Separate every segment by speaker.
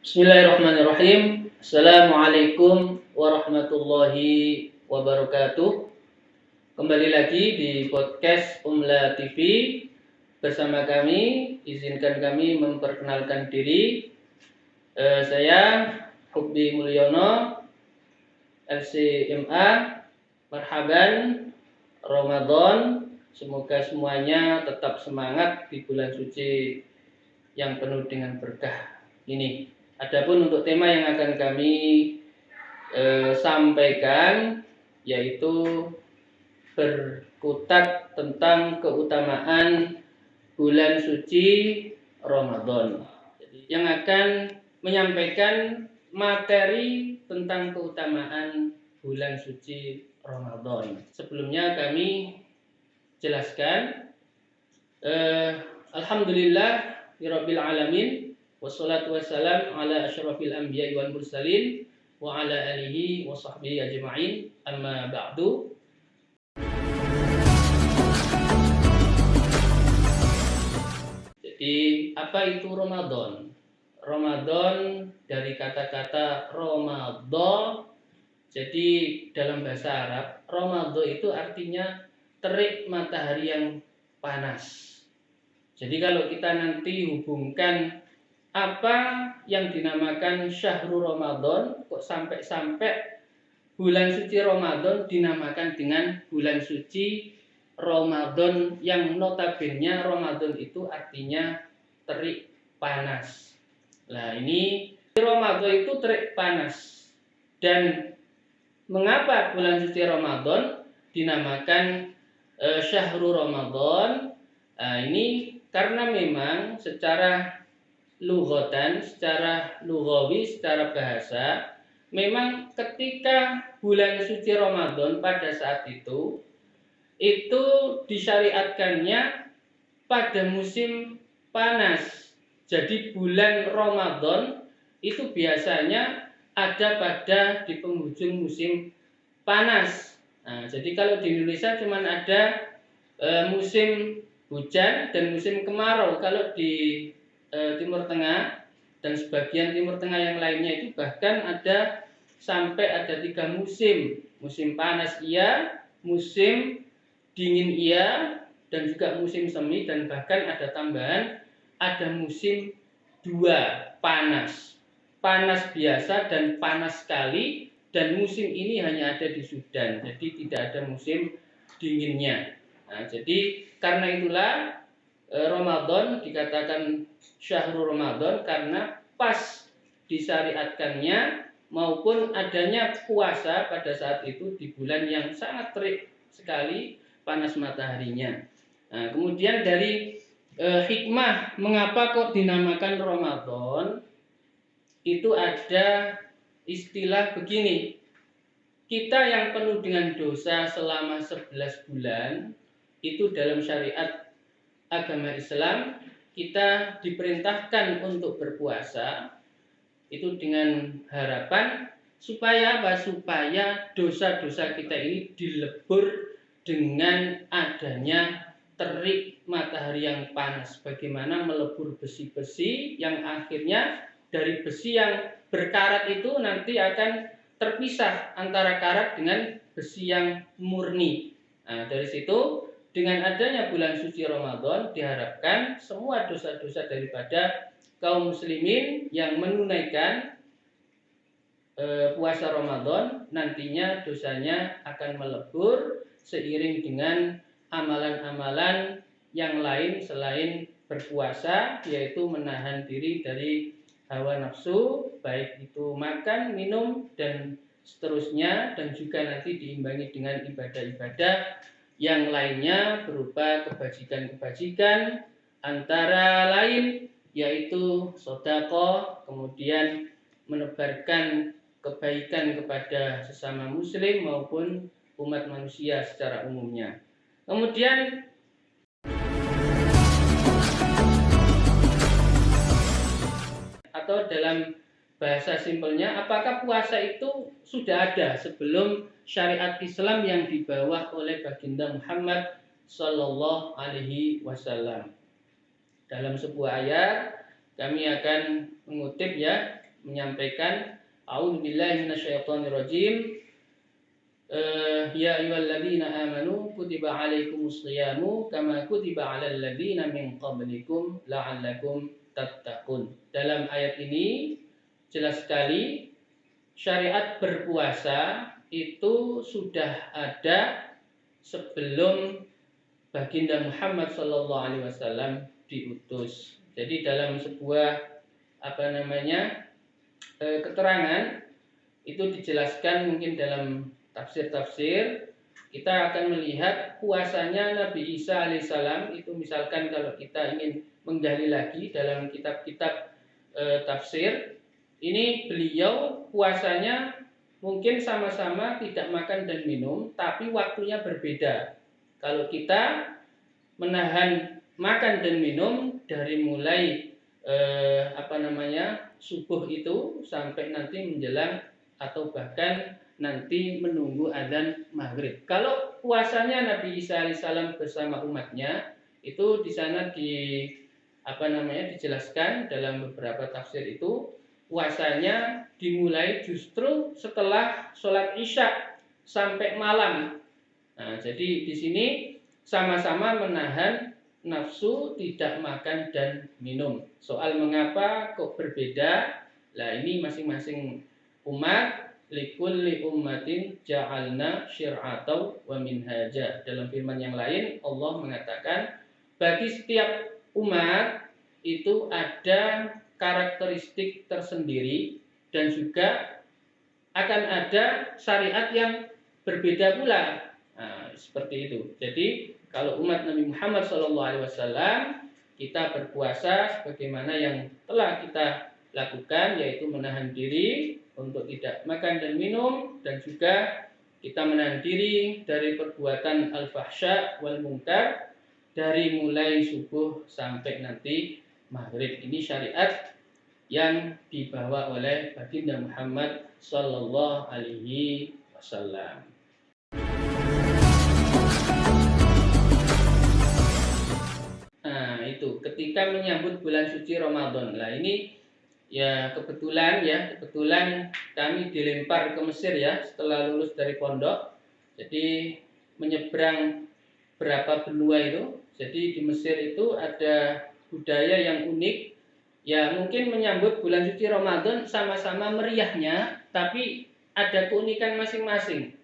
Speaker 1: Bismillahirrahmanirrahim. Assalamualaikum warahmatullahi wabarakatuh. Kembali lagi di podcast Umla TV bersama kami. Izinkan kami memperkenalkan diri. Saya Hubbi Mulyono, LCMA. Marhaban Ramadan. Semoga semuanya tetap semangat di bulan suci yang penuh dengan berkah ini. Adapun untuk tema yang akan kami sampaikan yaitu berkutat tentang keutamaan bulan suci Ramadan. Yang akan menyampaikan materi tentang keutamaan bulan suci Ramadan. Sebelumnya kami jelaskan alhamdulillah Rabbil alamin, wassalatu wassalam ala asyrafil anbiya'i wal mursalin wa ala alihi wa sahbihi ajma'in, amma ba'du. Jadi apa itu Ramadan? Ramadan dari kata-kata Ramadan. Jadi dalam bahasa Arab, Ramadan itu artinya terik matahari yang panas. Jadi kalau kita nanti hubungkan apa yang dinamakan Syahrul Ramadan, kok sampai-sampai bulan suci Ramadan dinamakan dengan bulan suci Ramadan, yang notabene Ramadan itu artinya terik panas. Nah, ini Ramadan itu terik panas. Dan mengapa bulan suci Ramadan dinamakan Syahrul Ramadan? Nah, ini karena memang secara lughatan, secara lughawi, secara bahasa, memang ketika bulan suci Ramadan pada saat itu disyariatkannya pada musim panas. Jadi bulan Ramadan itu biasanya ada di penghujung musim panas. Nah, jadi kalau di Indonesia cuma ada musim hujan dan musim kemarau. Kalau di Timur Tengah dan sebagian Timur Tengah yang lainnya itu bahkan sampai ada 3 musim. Musim panas iya, musim dingin iya, dan juga musim semi, dan bahkan ada tambahan, ada musim 2 panas. Panas biasa dan panas sekali, dan musim ini hanya ada di Sudan. Jadi tidak ada musim dinginnya. Nah, jadi karena itulah Ramadan dikatakan Syahrul Ramadan karena pas disyariatkannya maupun adanya puasa pada saat itu di bulan yang sangat terik sekali panas mataharinya. Nah, kemudian dari hikmah mengapa kok dinamakan Ramadan, itu ada istilah begini. Kita yang penuh dengan dosa selama 11 bulan itu dalam syariat agama Islam kita diperintahkan untuk berpuasa itu dengan harapan supaya apa? Supaya dosa-dosa kita ini dilebur dengan adanya terik matahari yang panas. Bagaimana melebur besi-besi yang akhirnya dari besi yang berkarat itu nanti akan terpisah antara karat dengan besi yang murni. Nah, dari situ dengan adanya bulan suci Ramadan diharapkan semua dosa-dosa daripada kaum muslimin yang menunaikan puasa Ramadan nantinya dosanya akan melebur seiring dengan amalan-amalan yang lain selain berpuasa, yaitu menahan diri dari hawa nafsu, baik itu makan, minum, dan seterusnya, dan juga nanti diimbangi dengan ibadah-ibadah yang lainnya berupa kebajikan-kebajikan, antara lain yaitu sedekah, kemudian menebarkan kebaikan kepada sesama muslim maupun umat manusia secara umumnya. Kemudian atau dalam bahasa simpelnya, apakah puasa itu sudah ada sebelum syariat Islam yang dibawa oleh baginda Muhammad Sallallahu Alaihi Wasallam? Dalam sebuah ayat kami akan mengutip ya, menyampaikan a'udzubillahi minasyaitonirrajim. Ya ayyuhalladzina amanu kutiba alaikumus shayamu kama kutiba alal ladzina min qablikum la'allakum tattaqun. Dalam ayat ini jelas sekali syariat berpuasa itu sudah ada sebelum baginda Muhammad sallallahu alaihi wasallam diutus. Jadi dalam sebuah keterangan itu dijelaskan mungkin dalam tafsir-tafsir, kita akan melihat puasanya Nabi Isa alaihissalam itu, misalkan kalau kita ingin menggali lagi dalam kitab-kitab tafsir, ini beliau puasanya mungkin sama-sama tidak makan dan minum, tapi waktunya berbeda. Kalau kita menahan makan dan minum dari mulai subuh itu sampai nanti menjelang atau bahkan nanti menunggu azan maghrib. Kalau puasanya Nabi Isa alaihissalam bersama umatnya itu di sana dijelaskan dalam beberapa tafsir itu puasanya dimulai justru setelah sholat isya sampai malam. Nah, jadi di sini sama-sama menahan nafsu tidak makan dan minum. Soal mengapa kok berbeda? Lah ini masing-masing umat likulli ummatin ja'alna syir'atan wa minhaja. Dalam firman yang lain Allah mengatakan bagi setiap umat itu ada karakteristik tersendiri dan juga akan ada syariat yang berbeda pula. Nah, seperti itu. Jadi kalau umat Nabi Muhammad SAW kita berpuasa sebagaimana yang telah kita lakukan, yaitu menahan diri untuk tidak makan dan minum, dan juga kita menahan diri dari perbuatan al-fahsya wal munkar dari mulai subuh sampai nanti maghrib. Ini syariat yang dibawa oleh baginda Muhammad sallallahu alaihi wasallam. Nah, itu ketika menyambut bulan suci Ramadan. Lah ini ya kebetulan kami dilempar ke Mesir ya setelah lulus dari pondok. Jadi menyeberang berapa benua itu. Jadi di Mesir itu ada budaya yang unik. Ya mungkin menyambut bulan suci Ramadan sama-sama meriahnya, tapi ada keunikan masing-masing.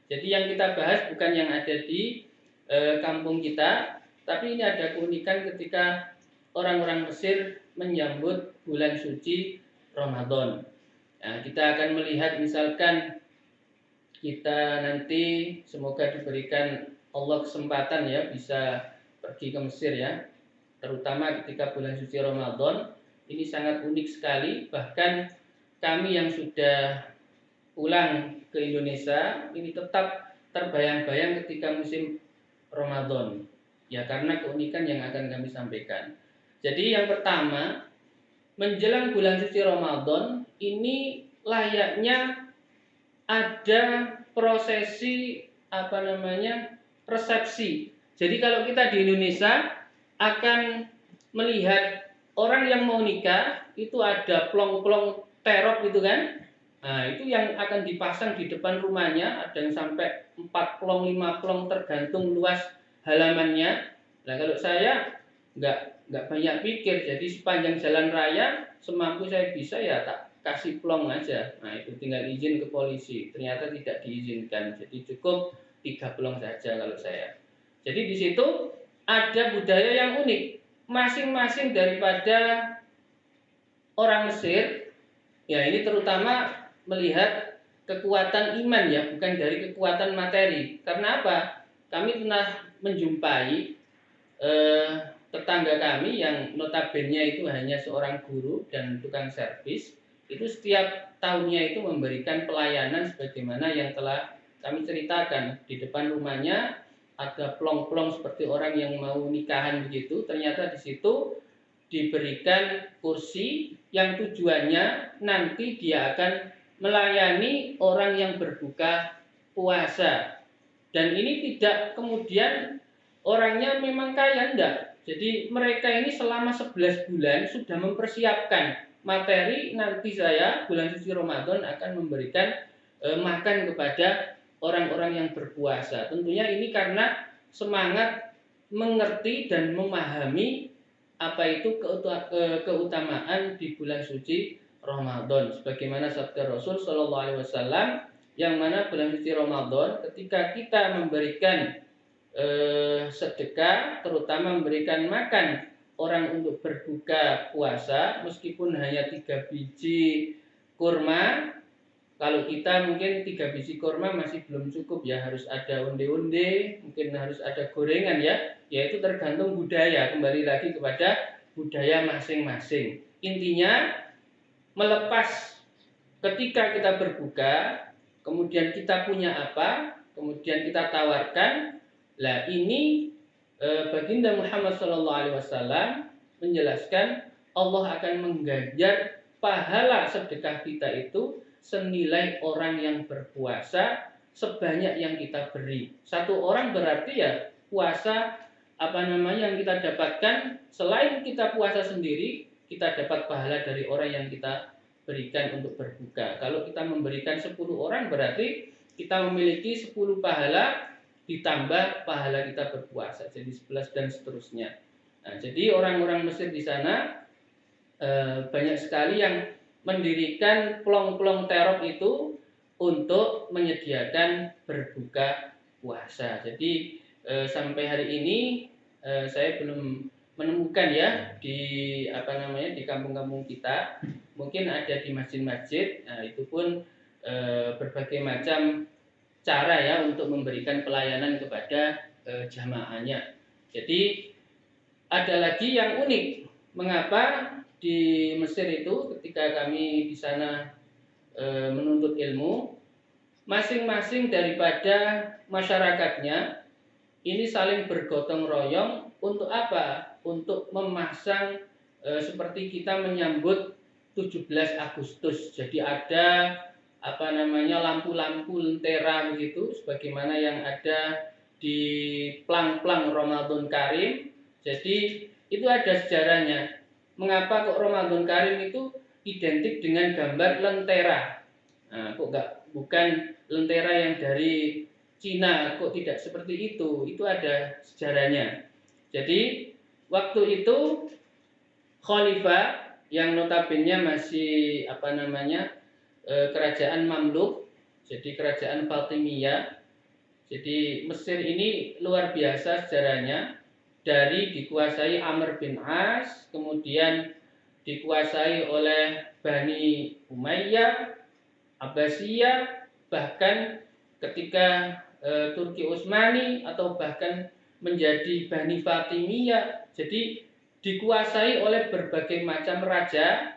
Speaker 1: Jadi yang kita bahas bukan yang ada di kampung kita, tapi ini ada keunikan ketika orang-orang Mesir menyambut bulan suci Ramadan. Nah, kita akan melihat misalkan kita nanti semoga diberikan Allah kesempatan ya bisa pergi ke Mesir ya. Terutama ketika bulan suci Ramadan ini sangat unik sekali. Bahkan kami yang sudah pulang ke Indonesia ini tetap terbayang-bayang ketika musim Ramadan. Ya karena keunikan yang akan kami sampaikan. Jadi yang pertama, menjelang bulan suci Ramadan ini layaknya ada prosesi resepsi. Jadi kalau kita di Indonesia akan melihat orang yang mau nikah itu ada plong-plong terop gitu kan. Nah, itu yang akan dipasang di depan rumahnya, ada yang sampai 4 plong, 5 plong tergantung luas halamannya. Nah, kalau saya nggak banyak pikir, jadi sepanjang jalan raya semampu saya bisa ya tak kasih plong aja. Nah itu tinggal izin ke polisi, ternyata tidak diizinkan, jadi cukup 3 plong saja kalau saya. Jadi di situ ada budaya yang unik, masing-masing daripada orang Mesir. Ya ini terutama melihat kekuatan iman ya, bukan dari kekuatan materi. Karena apa? Kami pernah menjumpai tetangga kami yang notabene itu hanya seorang guru dan tukang servis, itu setiap tahunnya itu memberikan pelayanan sebagaimana yang telah kami ceritakan. Di depan rumahnya ada plong-plong seperti orang yang mau nikahan begitu. Ternyata di situ diberikan kursi yang tujuannya nanti dia akan melayani orang yang berbuka puasa. Dan ini tidak kemudian orangnya memang kaya, enggak. Jadi mereka ini selama 11 bulan sudah mempersiapkan. materi nanti saya bulan suci Ramadan akan memberikan makan kepada orang-orang yang berpuasa. Tentunya ini karena semangat mengerti dan memahami apa itu keutamaan di bulan suci Ramadan. Sebagaimana sabda Rasul Shallallahu Alaihi Wasallam, yang mana bulan suci Ramadan ketika kita memberikan sedekah, terutama memberikan makan orang untuk berbuka puasa, meskipun hanya 3 biji kurma. Kalau kita mungkin 3 biji kurma masih belum cukup ya, harus ada onde-onde, mungkin harus ada gorengan ya. Yaitu tergantung budaya, kembali lagi kepada budaya masing-masing. Intinya melepas ketika kita berbuka, kemudian kita punya apa, kemudian kita tawarkan. Lah ini Baginda Muhammad SAW menjelaskan Allah akan mengganjar pahala sedekah kita itu senilai orang yang berpuasa sebanyak yang kita beri. Satu orang berarti ya puasa yang kita dapatkan, selain kita puasa sendiri, kita dapat pahala dari orang yang kita berikan untuk berbuka. Kalau kita memberikan 10 orang berarti kita memiliki 10 pahala ditambah pahala kita berpuasa, jadi 11 dan seterusnya. Nah, jadi orang-orang Mesir di sana banyak sekali yang mendirikan plong-plong terop itu untuk menyediakan berbuka puasa. Jadi sampai hari ini saya belum menemukan ya di di kampung-kampung kita. Mungkin ada di masjid-masjid. Nah, itu pun berbagai macam cara ya untuk memberikan pelayanan kepada jamaahnya. Jadi ada lagi yang unik, mengapa di Mesir itu ketika kami di sana menuntut ilmu, masing-masing daripada masyarakatnya ini saling bergotong royong untuk apa? Untuk memasang seperti kita menyambut 17 Agustus. Jadi ada lampu-lampu lentera begitu, sebagaimana yang ada di plang-plang Ramadan Karim. Jadi itu ada sejarahnya. Mengapa kok Ramadan Karim itu identik dengan gambar lentera? Nah, kok bukan lentera yang dari Cina, kok tidak seperti itu? Itu ada sejarahnya. Jadi waktu itu khalifah yang notabene masih kerajaan Mamluk, jadi kerajaan Fatimiyah. Jadi Mesir ini luar biasa sejarahnya, dari dikuasai Amr bin As, kemudian dikuasai oleh Bani Umayyah, Abbasiyah, bahkan ketika Turki Utsmani atau bahkan menjadi Bani Fatimiyah. Jadi dikuasai oleh berbagai macam raja,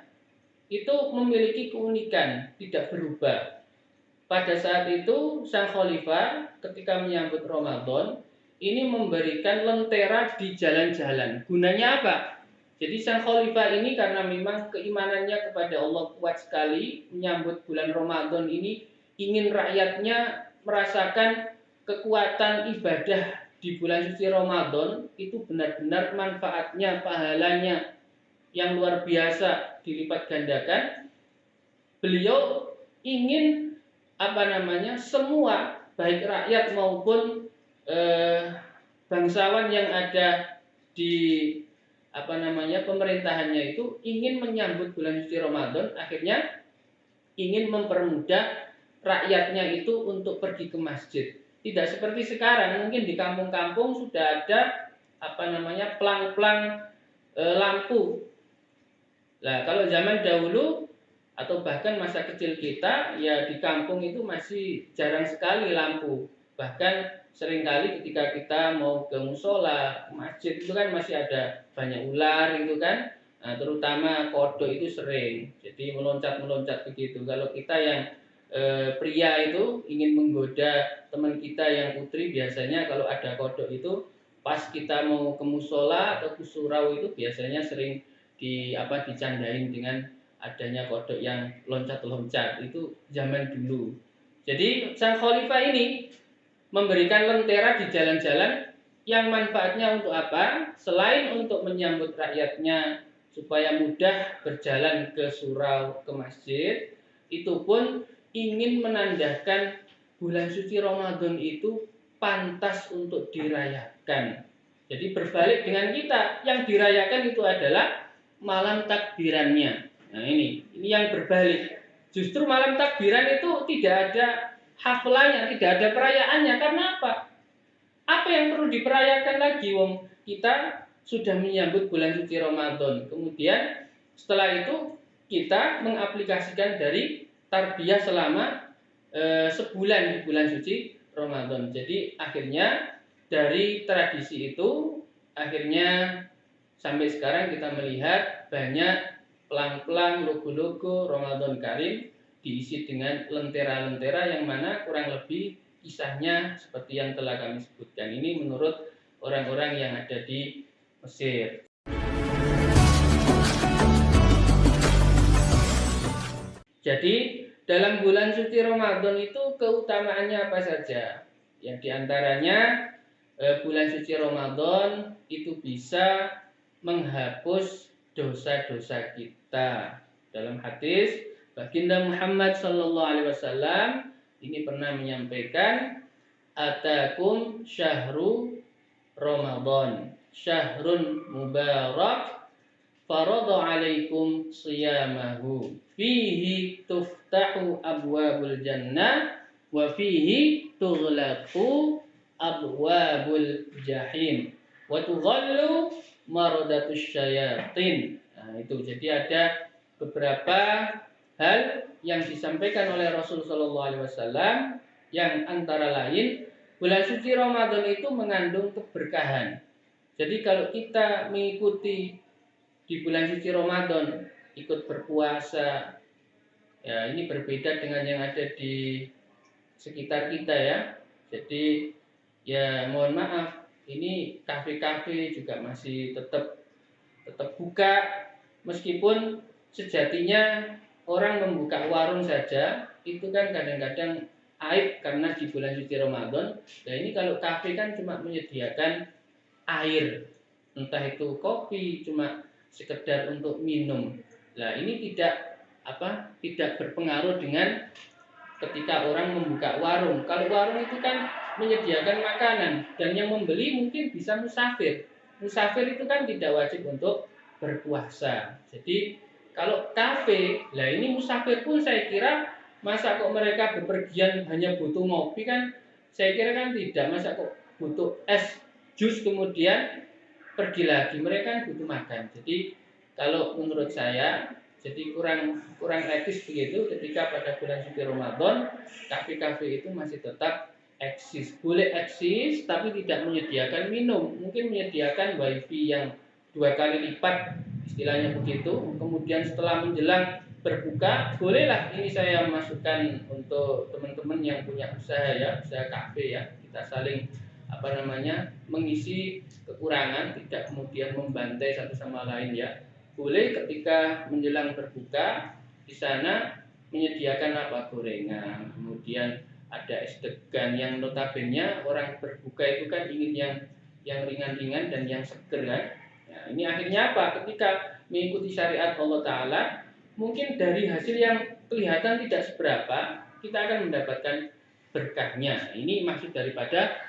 Speaker 1: itu memiliki keunikan, tidak berubah. Pada saat itu sang khalifah ketika menyambut Ramadan ini memberikan lentera di jalan-jalan. Gunanya apa? Jadi sang khalifah ini karena memang keimanannya kepada Allah kuat sekali, menyambut bulan Ramadan ini ingin rakyatnya merasakan kekuatan ibadah di bulan suci Ramadan itu benar-benar manfaatnya, pahalanya yang luar biasa dilipat gandakan. Beliau ingin semua baik rakyat maupun bangsawan yang ada di pemerintahannya itu ingin menyambut bulan suci Ramadan, akhirnya ingin mempermudah rakyatnya itu untuk pergi ke masjid. Tidak seperti sekarang, mungkin di kampung-kampung sudah ada plang-plang lampu. Nah, kalau zaman dahulu atau bahkan masa kecil kita, ya di kampung itu masih jarang sekali lampu. Bahkan seringkali ketika kita mau ke musola, ke masjid itu kan masih ada banyak ular gitu kan. Nah, terutama kodok itu sering. Jadi meloncat-meloncat begitu. Kalau kita yang pria itu ingin menggoda teman kita yang putri, biasanya kalau ada kodok itu pas kita mau ke musola atau ke surau itu biasanya sering dicandain dengan adanya kodok yang loncat-loncat. Itu zaman dulu. Jadi sang khalifah ini memberikan lentera di jalan-jalan yang manfaatnya untuk apa? Selain untuk menyambut rakyatnya supaya mudah berjalan ke surau, ke masjid, itu pun ingin menandakan bulan suci Ramadan itu pantas untuk dirayakan. Jadi berbalik dengan kita, yang dirayakan itu adalah malam takbirannya. Nah ini yang berbalik. Justru malam takbiran itu tidak ada hafalnya, tidak ada perayaannya. Karena apa? Apa yang perlu diperayakan lagi, wong kita sudah menyambut bulan suci Ramadan. Kemudian setelah itu kita mengaplikasikan dari tarbiyah selama sebulan di bulan suci Ramadan. Jadi akhirnya dari tradisi itu akhirnya sampai sekarang kita melihat banyak pelang-pelang, logo-logo Ramadan Karim diisi dengan lentera-lentera yang mana kurang lebih kisahnya seperti yang telah kami sebutkan. Ini menurut orang-orang yang ada di Mesir. Jadi dalam bulan suci Ramadan itu keutamaannya apa saja? Yang diantaranya bulan suci Ramadan itu bisa menghapus dosa-dosa kita. Dalam hadis Baginda Muhammad sallallahu alaihi wasallam ini pernah menyampaikan, atakum syahru Ramadan, syahrun mubarak, farada alaikum siyamahu, fihi tuftahu abwabul jannah wa fihi tughlaqu abwabul jahim wa tughallu maradatus syayatin. Nah, itu jadi ada beberapa hal yang disampaikan oleh Rasul sallallahu alaihi wasallam yang antara lain bulan suci Ramadan itu mengandung keberkahan. Jadi kalau kita mengikuti di bulan suci Ramadan, ikut berpuasa, ya ini berbeda dengan yang ada di sekitar kita ya. Jadi ya mohon maaf, ini kafe-kafe juga masih tetap buka, meskipun sejatinya orang membuka warung saja itu kan kadang-kadang aib karena di bulan suci Ramadan. Nah ini kalau kafe kan cuma menyediakan air, entah itu kopi, cuma sekedar untuk minum. Nah ini tidak berpengaruh dengan ketika orang membuka warung. Kalau warung itu kan menyediakan makanan dan yang membeli mungkin bisa musafir. Musafir itu kan tidak wajib untuk berpuasa. Jadi kalau kafe, lah ini musafir pun saya kira masa kok mereka bepergian hanya butuh ngopi kan? Saya kira kan tidak. Masa kok butuh es jus kemudian pergi lagi, mereka kan butuh makan. Jadi kalau menurut saya jadi kurang etis begitu ketika pada bulan suci Ramadan kafe-kafe itu masih tetap eksis. Boleh eksis tapi tidak menyediakan minum, mungkin menyediakan wifi yang 2 kali lipat istilahnya begitu. Kemudian setelah menjelang berbuka, bolehlah ini saya masukkan untuk teman-teman yang punya usaha ya, usaha kafe ya, kita saling mengisi kekurangan, tidak kemudian membantai satu sama lain ya. Boleh ketika menjelang berbuka di sana menyediakan gorengan, kemudian ada es degan yang notabene orang berbuka itu kan ingin yang ringan-ringan dan yang seger kan. Nah, ini akhirnya apa? Ketika mengikuti syariat Allah Ta'ala, mungkin dari hasil yang kelihatan tidak seberapa, kita akan mendapatkan berkahnya. Ini maksud daripada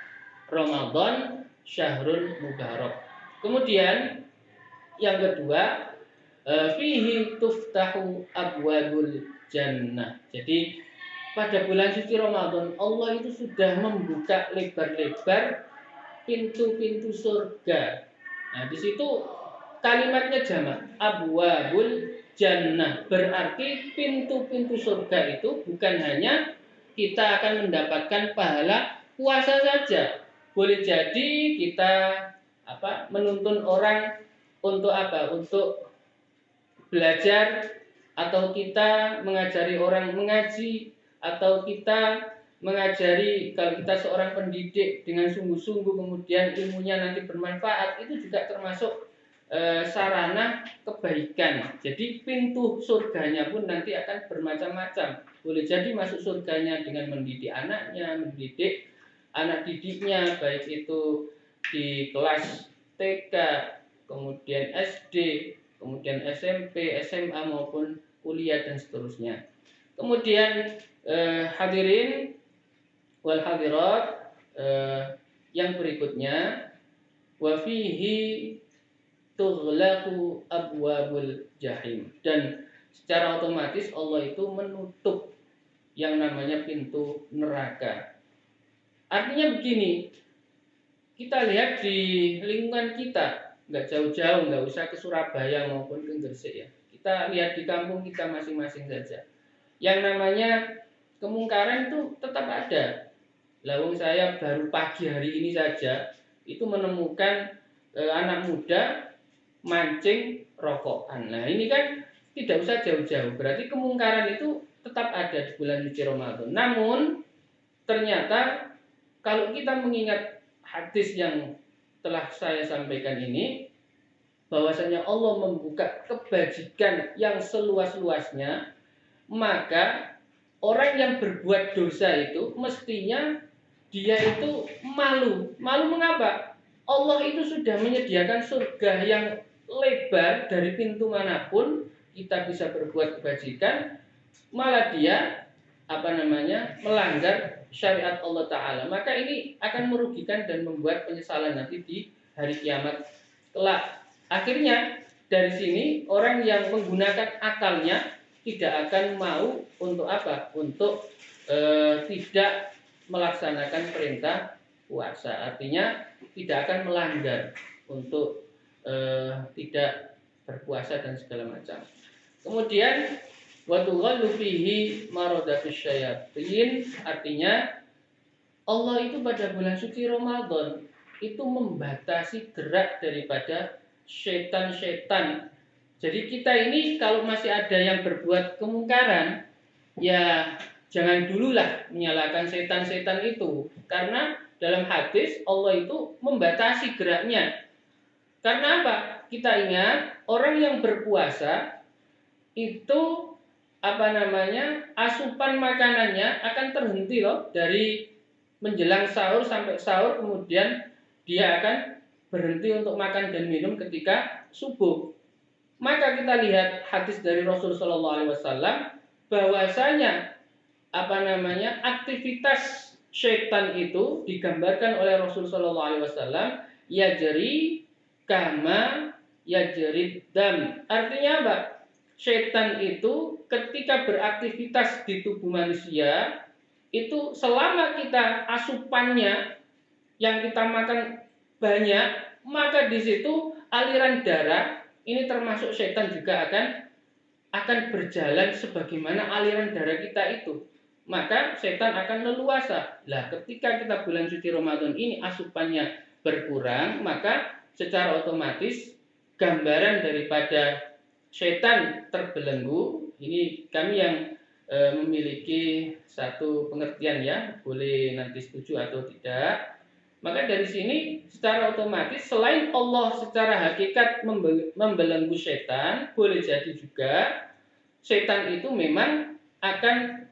Speaker 1: Ramadan Syahrul Mubarak. Kemudian yang kedua, fihi tuftahu abwabul jannah. Jadi pada bulan suci Ramadan Allah itu sudah membuka lebar-lebar pintu-pintu surga. Nah, di situ kalimatnya jamak, abwabul jannah, berarti pintu-pintu surga itu bukan hanya kita akan mendapatkan pahala puasa saja. Boleh jadi kita menuntun orang untuk untuk belajar, atau kita mengajari orang mengaji, atau kita mengajari, kalau kita seorang pendidik dengan sungguh-sungguh kemudian ilmunya nanti bermanfaat, itu juga termasuk sarana kebaikan. Jadi pintu surganya pun nanti akan bermacam-macam. Boleh jadi masuk surganya dengan mendidik anaknya, mendidik anak didiknya, baik itu di kelas TK, kemudian SD, kemudian SMP, SMA maupun kuliah dan seterusnya. Kemudian hadirin wal hadirat, yang berikutnya, wa fihi tughlaqu abwabul jahim, dan secara otomatis Allah itu menutup yang namanya pintu neraka. Artinya begini, kita lihat di lingkungan kita, nggak jauh-jauh, nggak usah ke Surabaya maupun ke Gresik ya. Kita lihat di kampung kita masing-masing saja. Yang namanya kemungkaran itu tetap ada. Lawang saya baru pagi hari ini saja itu menemukan anak muda mancing rokokan. Nah ini kan tidak usah jauh-jauh. Berarti kemungkaran itu tetap ada di bulan suci Ramadan. Namun ternyata kalau kita mengingat hadis yang telah saya sampaikan ini, bahwasanya Allah membuka kebajikan yang seluas-luasnya, maka orang yang berbuat dosa itu mestinya dia itu malu. Malu mengapa? Allah itu sudah menyediakan surga yang lebar, dari pintu manapun kita bisa berbuat kebajikan, malah dia melanggar syariat Allah Ta'ala. Maka ini akan merugikan dan membuat penyesalan nanti di hari kiamat kelak. Akhirnya dari sini orang yang menggunakan akalnya tidak akan mau untuk apa? Untuk tidak melaksanakan perintah puasa. Artinya tidak akan melanggar untuk tidak berpuasa dan segala macam. Kemudian wa tughallu fihi maradatus syayatin, artinya Allah itu pada bulan suci Ramadan itu membatasi gerak daripada setan-setan. Jadi kita ini kalau masih ada yang berbuat kemungkaran, ya jangan dululah menyalahkan setan-setan itu, karena dalam hadis Allah itu membatasi geraknya. Karena apa? Kita ingat orang yang berpuasa itu asupan makanannya akan terhenti loh, dari menjelang sahur sampai sahur, kemudian dia akan berhenti untuk makan dan minum ketika subuh. Maka kita lihat hadis dari Rasul Shallallahu Alaihi Wasallam bahwasanya aktivitas syaitan itu digambarkan oleh Rasul Shallallahu Alaihi Wasallam yajri kama yajri dam. Artinya apa? Syaitan itu ketika beraktivitas di tubuh manusia itu, selama kita asupannya yang kita makan banyak, maka di situ aliran darah ini termasuk syaitan juga akan berjalan sebagaimana aliran darah kita itu. Maka setan akan leluasa. Lah ketika kita bulan suci Ramadan ini asupannya berkurang, maka secara otomatis gambaran daripada setan terbelenggu. Ini kami yang memiliki satu pengertian ya, boleh nanti setuju atau tidak. Maka dari sini secara otomatis selain Allah secara hakikat membelenggu setan, boleh jadi juga setan itu memang akan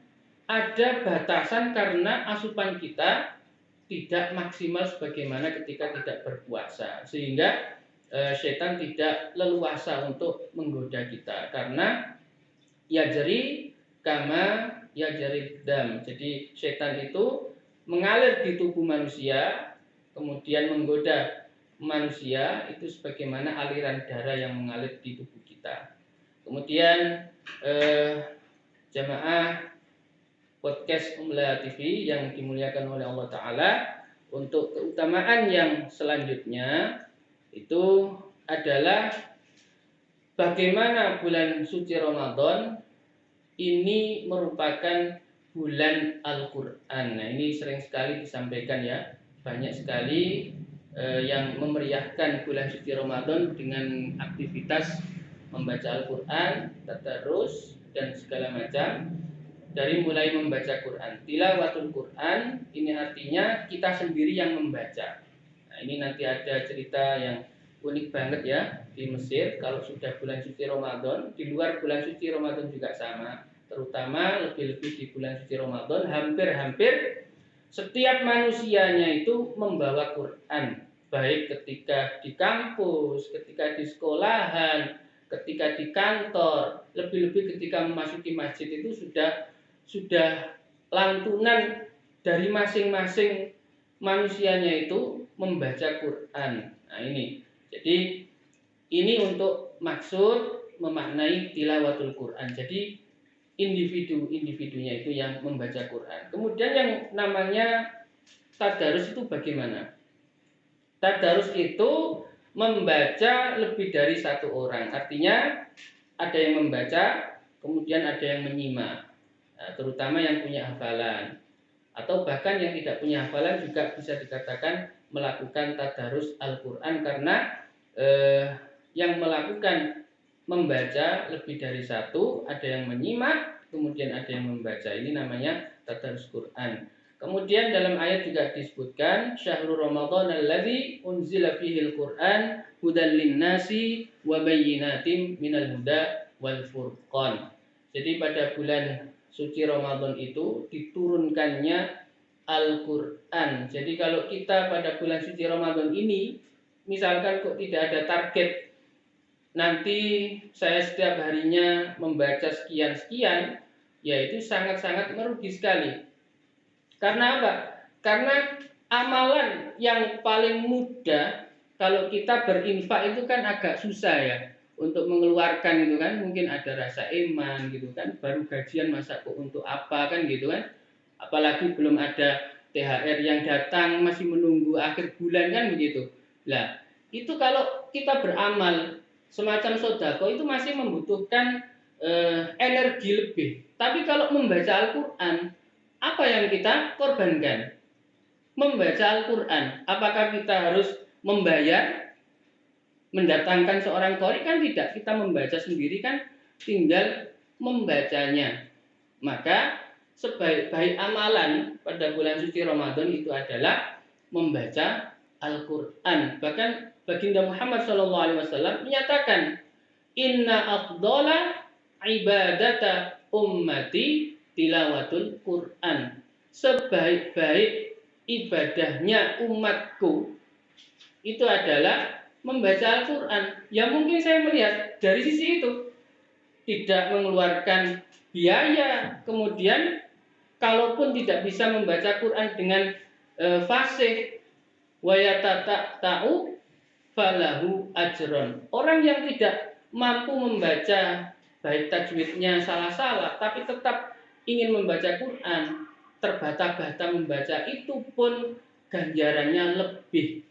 Speaker 1: ada batasan karena asupan kita tidak maksimal sebagaimana ketika tidak berpuasa, sehingga setan tidak leluasa untuk menggoda kita, karena ya jari kama ya jari dam. Jadi setan itu mengalir di tubuh manusia, kemudian menggoda manusia itu sebagaimana aliran darah yang mengalir di tubuh kita. Kemudian jamaah podcast Umla TV yang dimuliakan oleh Allah Ta'ala, untuk keutamaan yang selanjutnya itu adalah bagaimana bulan suci Ramadan ini merupakan bulan Al-Quran. Nah ini sering sekali disampaikan ya, banyak sekali yang memeriahkan bulan suci Ramadan dengan aktivitas membaca Al-Quran, tadarus dan segala macam. Dari mulai membaca Quran, tilawatul Quran, ini artinya kita sendiri yang membaca. Nah ini nanti ada cerita yang unik banget ya di Mesir. Kalau sudah bulan suci Ramadan, di luar bulan suci Ramadan juga sama, terutama lebih-lebih di bulan suci Ramadan, hampir-hampir setiap manusianya itu membawa Quran, baik ketika di kampus, ketika di sekolahan, ketika di kantor, lebih-lebih ketika memasuki masjid itu sudah lantunan dari masing-masing manusianya itu membaca Quran. Nah ini, jadi ini untuk maksud memaknai tilawatul Quran. Jadi individunya itu yang membaca Quran. Kemudian yang namanya tadarus itu bagaimana? Tadarus itu membaca lebih dari satu orang. Artinya ada yang membaca, kemudian ada yang menyimak. Nah, terutama yang punya hafalan. Atau bahkan yang tidak punya hafalan juga bisa dikatakan melakukan tadarus Al-Quran, karena yang melakukan membaca lebih dari satu, ada yang menyimak, kemudian ada yang membaca. Ini namanya tadarus Quran. Kemudian dalam ayat juga disebutkan syahrul Ramadan alladzi unzila fihil Quran hudan linnasi wa bayyinatin minal huda wal furqan. Jadi pada bulan suci Ramadan itu diturunkannya Al-Quran. Jadi kalau kita pada bulan suci Ramadan ini, misalkan kok tidak ada target, nanti saya setiap harinya membaca sekian-sekian, ya itu sangat-sangat merugi sekali. Karena apa? Karena amalan yang paling mudah kalau kita berinfak itu kan agak susah ya untuk mengeluarkan itu kan, mungkin ada rasa iman gitu kan, baru gajian masa kok untuk apa kan gitu kan, apalagi belum ada THR yang datang, masih menunggu akhir bulan kan begitu. Lah itu kalau kita beramal semacam sodako itu masih membutuhkan energi lebih. Tapi kalau membaca Al-Quran, apa yang kita korbankan? Membaca Al-Quran. Apakah kita harus membayar, mendatangkan seorang qori? Kan tidak. Kita membaca sendiri kan, tinggal membacanya. Maka sebaik-baik amalan pada bulan suci Ramadan itu adalah membaca Al-Quran. Bahkan Baginda Muhammad SAW menyatakan, Inna afdhala ibadata ummati tilawatul Quran. Sebaik-baik ibadahnya umatku itu adalah membaca Al-Quran. Ya mungkin saya melihat dari sisi itu tidak mengeluarkan biaya. Kemudian kalaupun tidak bisa membaca Quran dengan fasih, wayatata ta'u falahu ajron. Orang yang tidak mampu membaca, baik tajwidnya salah-salah, tapi tetap ingin membaca Quran, terbata-bata membaca, itu pun ganjarannya lebih.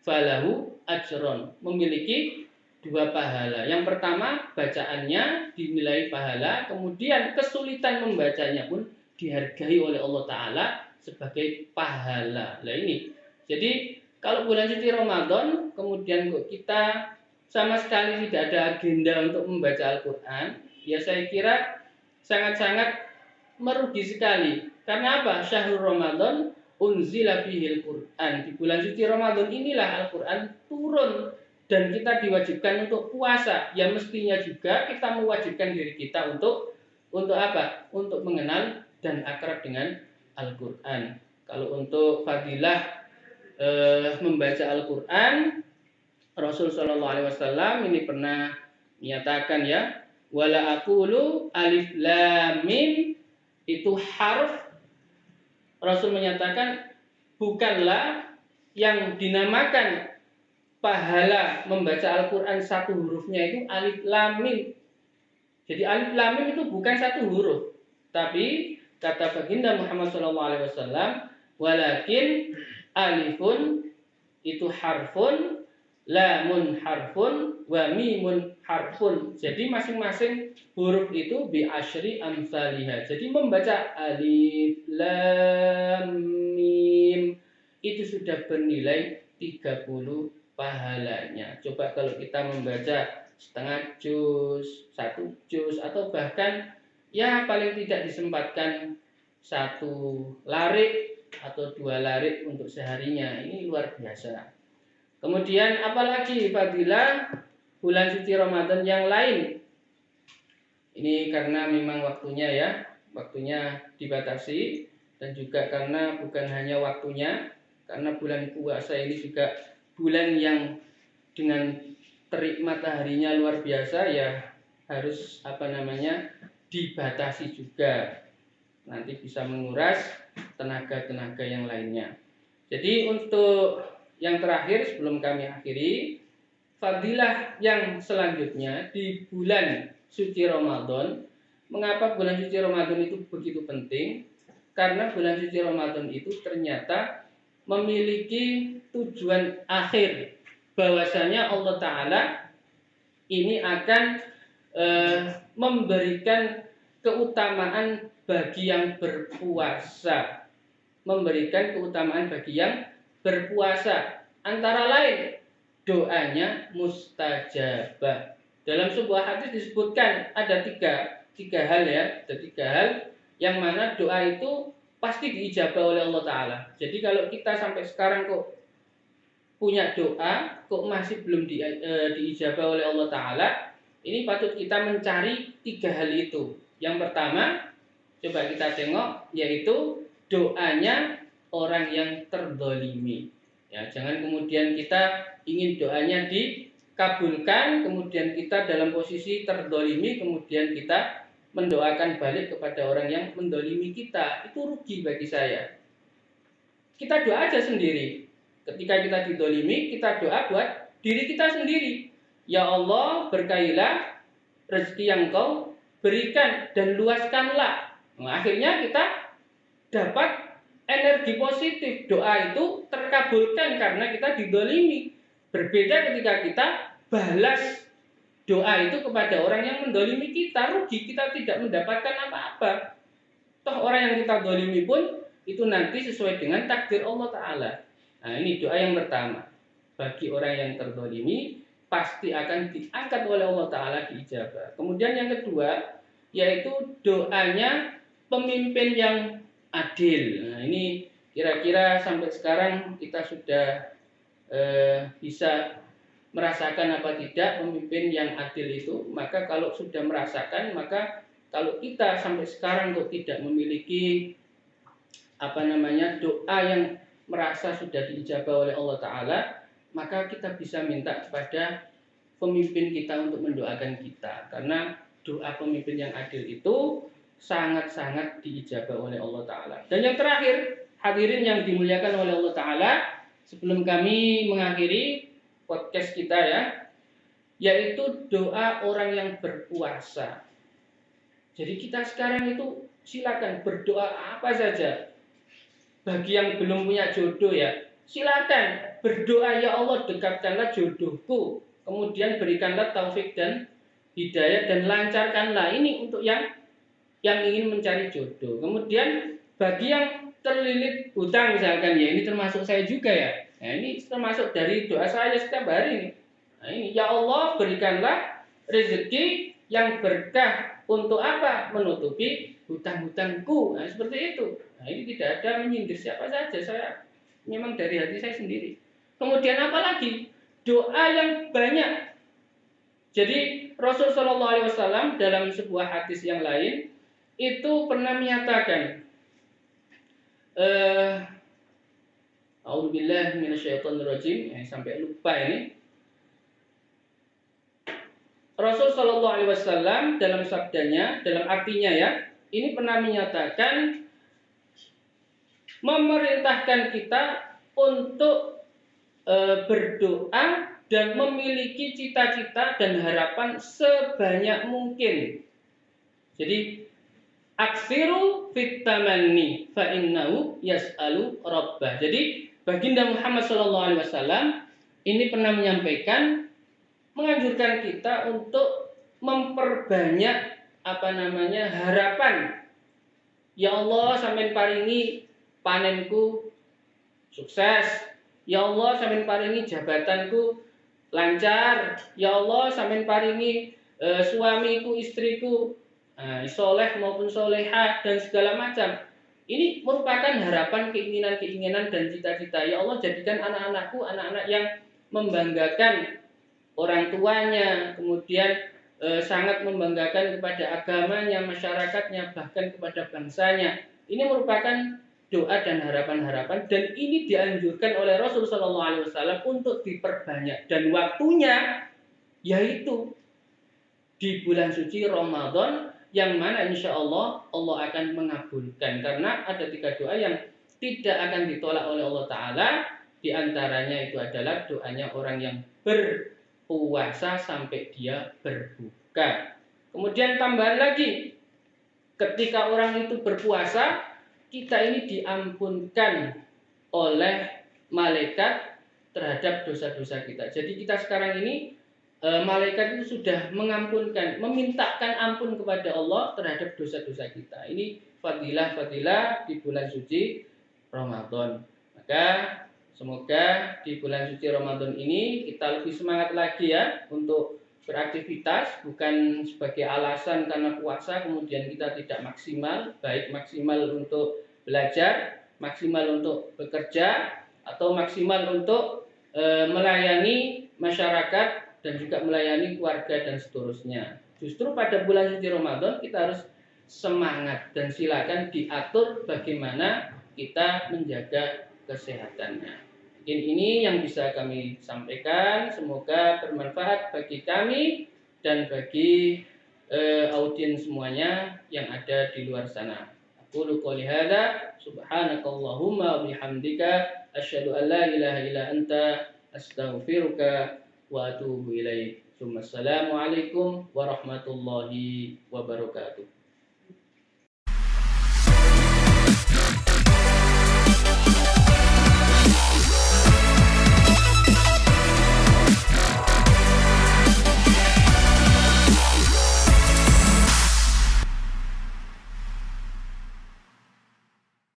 Speaker 1: Falahu ajron, memiliki 2 pahala. Yang pertama, bacaannya dinilai pahala, kemudian kesulitan membacanya pun dihargai oleh Allah Ta'ala sebagai pahala. Nah ini, jadi kalau bulan suci Ramadan, kemudian kok kita sama sekali tidak ada agenda untuk membaca Al-Quran, ya saya kira sangat-sangat merugi sekali. Karena apa? Syahrul Ramadan unzila fihil Quran. Di bulan suci Ramadan inilah Al-Quran turun dan kita diwajibkan untuk puasa. Ya mestinya juga kita mewajibkan diri kita untuk apa? Untuk mengenal dan akrab dengan Al-Quran. Kalau untuk fadilah membaca Al-Quran, Rasul Shallallahu Alaihi Wasallam ini pernah menyatakan ya, wala aqulu alif lam mim itu harf. Rasul menyatakan bukanlah yang dinamakan pahala membaca Al-Quran satu hurufnya itu alif lam mim. Jadi alif lam mim itu bukan satu huruf, tapi kata Baginda Muhammad SAW, walakin alifun itu harfun, lamun harfun, wa mimun harfun. Jadi masing-masing huruf itu bi asyri amsalihah. Jadi membaca alif lam mim itu sudah bernilai 30 pahalanya. Coba kalau kita membaca setengah juz, 1 juz, atau bahkan ya paling tidak disempatkan 1 larik atau 2 larik untuk seharinya, ini luar biasa. Kemudian apalagi fadilah bulan suci Ramadan yang lain. Ini karena memang waktunya dibatasi, dan juga karena bukan hanya waktunya, karena bulan puasa ini juga bulan yang dengan terik mataharinya luar biasa, ya harus dibatasi juga. Nanti bisa menguras tenaga-tenaga yang lainnya. Jadi untuk yang terakhir sebelum kami akhiri, fadilah yang selanjutnya di bulan suci Ramadan. Mengapa bulan suci Ramadan itu begitu penting? Karena bulan suci Ramadan itu ternyata memiliki tujuan akhir, bahwasanya Allah Ta'ala ini akan memberikan keutamaan bagi yang berpuasa. Memberikan keutamaan bagi yang berpuasa. Antara lain doanya mustajabah. Dalam sebuah hadis disebutkan ada tiga hal ya, ada tiga hal yang mana doa itu pasti diijabah oleh Allah Ta'ala. Jadi kalau kita sampai sekarang kok punya doa, kok masih belum diijabah oleh Allah Ta'ala, ini patut kita mencari tiga hal itu. Yang pertama, coba kita tengok, yaitu doanya orang yang terdolimi. Ya, jangan kemudian kita ingin doanya dikabulkan, kemudian kita dalam posisi terdolimi, kemudian kita mendoakan balik kepada orang yang mendolimi kita. Itu rugi bagi saya. Kita doa aja sendiri. Ketika kita didolimi, kita doa buat diri kita sendiri. Ya Allah, berkailah rezeki yang Kau berikan dan luaskanlah. Nah, akhirnya kita dapat energi positif. Doa itu terkabulkan karena kita didolimi. Berbeda ketika kita balas doa itu kepada orang yang mendolimi kita, rugi, kita tidak mendapatkan apa-apa. Toh orang yang kita dolimi pun itu nanti sesuai dengan takdir Allah Ta'ala. Nah, ini doa yang pertama. Bagi orang yang terdolimi pasti akan diangkat oleh Allah Ta'ala, diijabah. Kemudian yang kedua, yaitu doanya pemimpin yang adil. Nah, ini kira-kira sampai sekarang kita sudah bisa merasakan apa tidak pemimpin yang adil itu. Maka kalau sudah merasakan, maka kalau kita sampai sekarang kok tidak memiliki doa yang merasa sudah diijabah oleh Allah Ta'ala, maka kita bisa minta kepada pemimpin kita untuk mendoakan kita. Karena doa pemimpin yang adil itu sangat-sangat diijabah oleh Allah Ta'ala. Dan yang terakhir, hadirin yang dimuliakan oleh Allah Ta'ala, sebelum kami mengakhiri podcast kita ya, yaitu doa orang yang berpuasa. Jadi kita sekarang itu silakan berdoa apa saja. Bagi yang belum punya jodoh ya, silakan berdoa, ya Allah dekatkanlah jodohku, kemudian berikanlah taufik dan hidayah dan lancarkanlah. Ini untuk yang ingin mencari jodoh. Kemudian bagi yang terlilit hutang misalkan, ya ini termasuk saya juga ya. Nah, ini termasuk dari doa saya setiap hari ini. Nah, ini ya Allah berikanlah rezeki yang berkah untuk apa? Menutupi hutang-hutangku. Nah, seperti itu. Nah, ini tidak ada menyindir siapa saja. Saya memang dari hati saya sendiri. Kemudian apa lagi? Doa yang banyak. Jadi Rasul Shallallahu Alaihi Wasallam dalam sebuah hadis yang lain itu pernah menyatakan, A'udzubillahi minasyaitonirrajim, sampai lupa ini. Rasul Shallallahu Alaihi Wasallam dalam sabdanya, dalam artinya ya, ini pernah menyatakan, memerintahkan kita untuk berdoa dan memiliki cita-cita dan harapan sebanyak mungkin. Jadi aksiru fit tamanni fa innahu yas'alu rabbah. Jadi baginda Muhammad sallallahu alaihi wasallam ini pernah menyampaikan, menganjurkan kita untuk memperbanyak harapan. Ya Allah, sampeyan paringi panenku sukses. Ya Allah, sampeyan paringi jabatanku lancar. Ya Allah, sampeyan paringi suamiku, istriku soleh maupun soleha dan segala macam. Ini merupakan harapan, keinginan-keinginan dan cita-cita. Ya Allah, jadikan anak-anakku anak-anak yang membanggakan orang tuanya, kemudian sangat membanggakan kepada agamanya, masyarakatnya, bahkan kepada bangsanya. Ini merupakan doa dan harapan-harapan, dan ini dianjurkan oleh Rasul Shallallahu Alaihi Wasallam untuk diperbanyak, dan waktunya yaitu di bulan suci Ramadan, yang mana insya Allah Allah akan mengabulkan, karena ada 3 doa yang tidak akan ditolak oleh Allah Ta'ala. Di antaranya itu adalah doanya orang yang berpuasa sampai dia berbuka. Kemudian tambahan lagi, ketika orang itu berpuasa, kita ini diampunkan oleh malaikat terhadap dosa-dosa kita. Jadi kita sekarang ini malaikat itu sudah mengampunkan, memintakan ampun kepada Allah terhadap dosa-dosa kita. Ini fadilah-fadilah di bulan suci Ramadan. Maka semoga di bulan suci Ramadan ini kita lebih semangat lagi ya untuk beraktivitas, bukan sebagai alasan karena puasa kemudian kita tidak maksimal, baik maksimal untuk belajar, maksimal untuk bekerja, atau maksimal untuk melayani masyarakat dan juga melayani keluarga dan seterusnya. Justru pada bulan suci Ramadan kita harus semangat, dan silakan diatur bagaimana kita menjaga kesehatannya. Mungkin ini yang bisa kami sampaikan, semoga bermanfaat bagi kami dan bagi audiens semuanya yang ada di luar sana. Aqulu qouli hadza subhanakallahumma wa bihamdika asyhadu an la ilaha illa anta astaghfiruka wa atubu ilaik. Assalamualaikum warahmatullahi wabarakatuh.